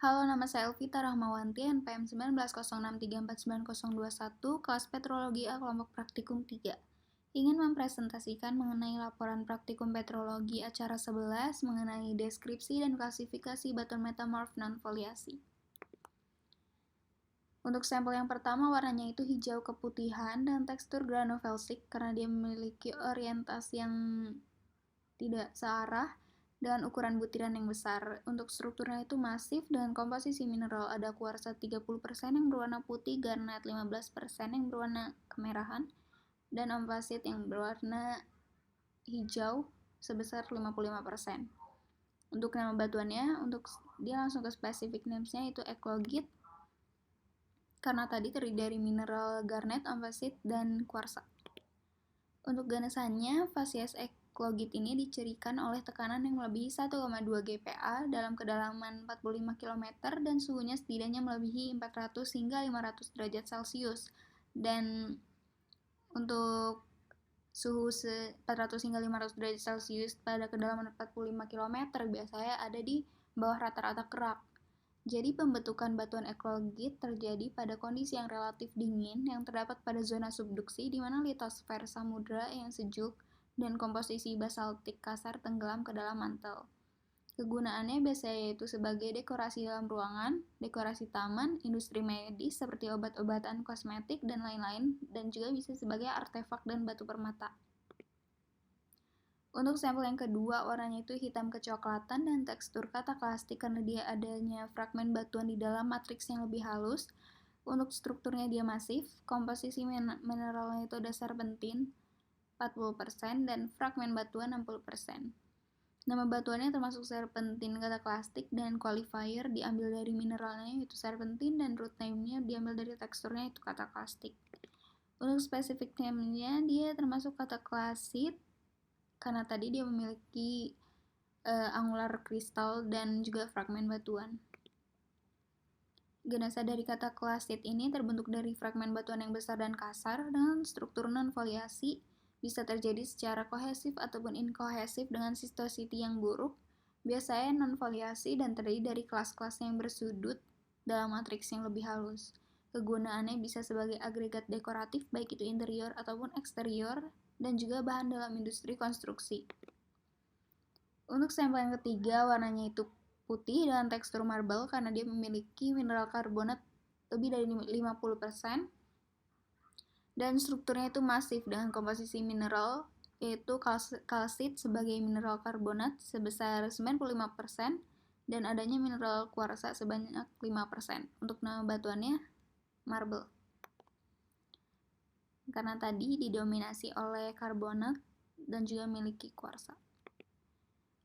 Halo, nama saya Elvita Rahmawanti, NPM 1906349021, kelas Petrologi A, kelompok praktikum 3. Ingin mempresentasikan mengenai laporan praktikum petrologi acara 11 mengenai deskripsi dan klasifikasi batuan metamorf non-foliasi. Untuk sampel yang pertama, warnanya itu hijau keputihan dan tekstur granulofelsik karena dia memiliki orientasi yang tidak searah dan ukuran butiran yang besar. Untuk strukturnya itu masif dengan komposisi mineral ada kuarsa 30% yang berwarna putih, garnet 15% yang berwarna kemerahan, dan ampasit yang berwarna hijau sebesar 55%. Untuk nama batuannya, dia langsung ke specific names-nya itu eklogit karena tadi terdiri dari mineral garnet, ampasit, dan kuarsa. Untuk ganesannya, fasies eklogit ini dicirikan oleh tekanan yang melebihi 1,2 GPa dalam kedalaman 45 km dan suhunya setidaknya melebihi 400 hingga 500 derajat Celcius. Dan untuk suhu 400 hingga 500 derajat Celcius pada kedalaman 45 km biasanya ada di bawah rata-rata kerak. Jadi pembentukan batuan eklogit terjadi pada kondisi yang relatif dingin yang terdapat pada zona subduksi di mana litosfer samudra yang sejuk dan komposisi basaltik kasar tenggelam ke dalam mantel. Kegunaannya biasanya yaitu sebagai dekorasi dalam ruangan, dekorasi taman, industri medis seperti obat-obatan, kosmetik, dan lain-lain, dan juga bisa sebagai artefak dan batu permata. Untuk sampel yang kedua, warnanya itu hitam kecoklatan dan tekstur kataklastik karena dia adanya fragmen batuan di dalam matriks yang lebih halus. Untuk strukturnya dia masif, komposisi mineralnya itu ada serpentin 40% dan fragmen batuan 60%. Nama batuannya termasuk serpentin kataklastik dan qualifier diambil dari mineralnya yaitu serpentin dan root name-nya diambil dari teksturnya itu kataklastik. Untuk specific name-nya dia termasuk kataklasit karena tadi dia memiliki angular kristal dan juga fragmen batuan. Ganasa dari kataklasit ini terbentuk dari fragmen batuan yang besar dan kasar dengan struktur non-foliasi, bisa terjadi secara kohesif ataupun inkohesif dengan sistosity yang buruk, biasanya non-foliasi dan terdiri dari kelas-kelas yang bersudut dalam matriks yang lebih halus. Kegunaannya bisa sebagai agregat dekoratif baik itu interior ataupun eksterior dan juga bahan dalam industri konstruksi. Untuk sampel yang ketiga, warnanya itu putih dengan tekstur marble karena dia memiliki mineral karbonat lebih dari 50% dan strukturnya itu masif dengan komposisi mineral yaitu kalsit sebagai mineral karbonat sebesar 95% dan adanya mineral kuarsa sebanyak 5%. Untuk nama batuannya marble karena tadi didominasi oleh karbonat dan juga memiliki kuarsa.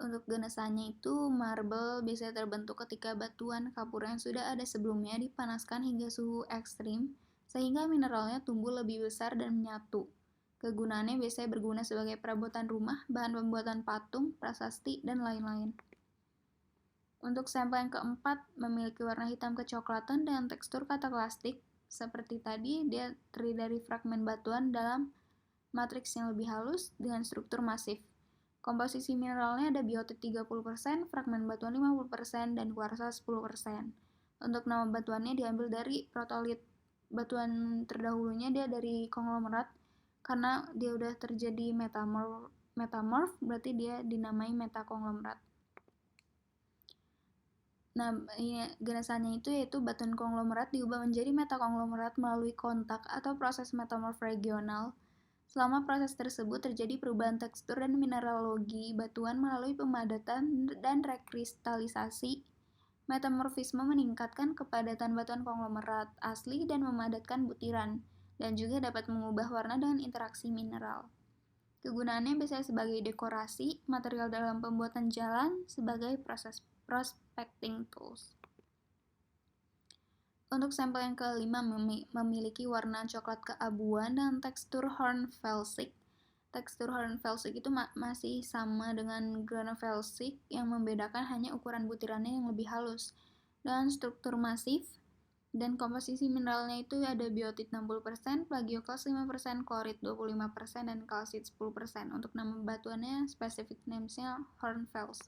Untuk ganesannya itu marble biasanya terbentuk ketika batuan kapur yang sudah ada sebelumnya dipanaskan hingga suhu ekstrim sehingga mineralnya tumbuh lebih besar dan menyatu. Kegunaannya biasanya berguna sebagai perabotan rumah, bahan pembuatan patung, prasasti, dan lain-lain. Untuk sampel yang keempat memiliki warna hitam kecoklatan dengan tekstur kataklastik. Seperti tadi, dia terdiri dari fragmen batuan dalam matriks yang lebih halus dengan struktur masif. Komposisi mineralnya ada biotit 30%, fragmen batuan 50%, dan kuarsa 10%. Untuk nama batuannya diambil dari protolit. Batuan terdahulunya dia dari konglomerat, karena dia udah terjadi metamorf berarti dia dinamai metakonglomerat. Nah, ganesannya itu yaitu batuan konglomerat diubah menjadi metakonglomerat melalui kontak atau proses metamorf regional. Selama proses tersebut terjadi perubahan tekstur dan mineralogi batuan melalui pemadatan dan rekristalisasi. Metamorfisme meningkatkan kepadatan batuan konglomerat asli dan memadatkan butiran, dan juga dapat mengubah warna dengan interaksi mineral. Kegunaannya biasanya sebagai dekorasi, material dalam pembuatan jalan, sebagai proses prospecting tools. Untuk sampel yang kelima memiliki warna coklat keabuan dan tekstur hornfelsik. Tekstur hornfelsik itu masih sama dengan granulofelsik, yang membedakan hanya ukuran butirannya yang lebih halus. Dan struktur masif dan komposisi mineralnya itu ada biotit 60%, plagioklas 5%, klorit 25%, dan kalsit 10%. Untuk nama batuannya, specific names-nya hornfels.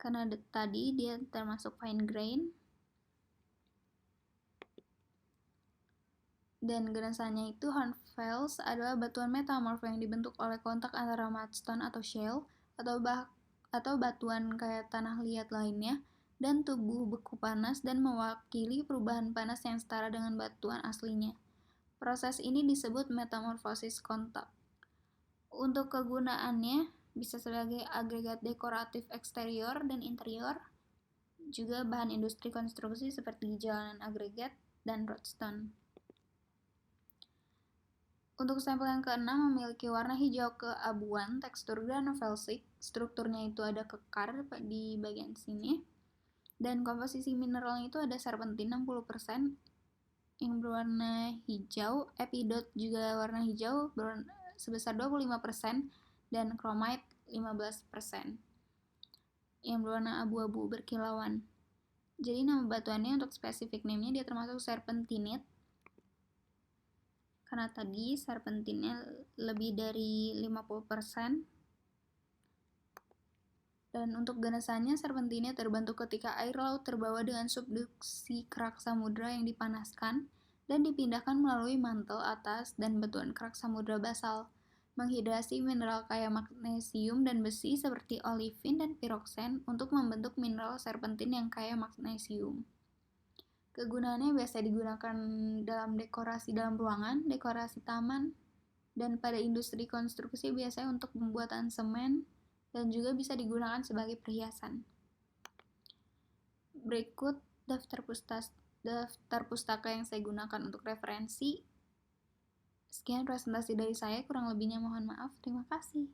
karena tadi dia termasuk fine grain. Dan genasannya itu hornfels adalah batuan metamorf yang dibentuk oleh kontak antara mudstone atau shale atau batuan kayak tanah liat lainnya dan tubuh beku panas dan mewakili perubahan panas yang setara dengan batuan aslinya. Proses ini disebut metamorfosis kontak. Untuk kegunaannya bisa sebagai agregat dekoratif eksterior dan interior, juga bahan industri konstruksi seperti jalanan agregat dan roadstone. Untuk sampel yang keenam memiliki warna hijau keabuan, tekstur granulosic, strukturnya itu ada kekar di bagian sini, dan komposisi mineralnya itu ada serpentin 60% yang berwarna hijau, epidot juga warna hijau sebesar 25%, dan chromite 15% yang berwarna abu-abu berkilauan. Jadi nama batuannya untuk spesifik name-nya dia termasuk serpentinite, karena tadi serpentinnya lebih dari 50%. Dan untuk genasannya, serpentinnya terbentuk ketika air laut terbawa dengan subduksi kerak samudra yang dipanaskan dan dipindahkan melalui mantel atas dan batuan kerak samudra basal, menghidrasi mineral kaya magnesium dan besi seperti olivin dan piroksen untuk membentuk mineral serpentin yang kaya magnesium. Kegunaannya biasa digunakan dalam dekorasi dalam ruangan, dekorasi taman, dan pada industri konstruksi biasanya untuk pembuatan semen, dan juga bisa digunakan sebagai perhiasan. Berikut daftar pustaka yang saya gunakan untuk referensi. Sekian presentasi dari saya, kurang lebihnya mohon maaf. Terima kasih.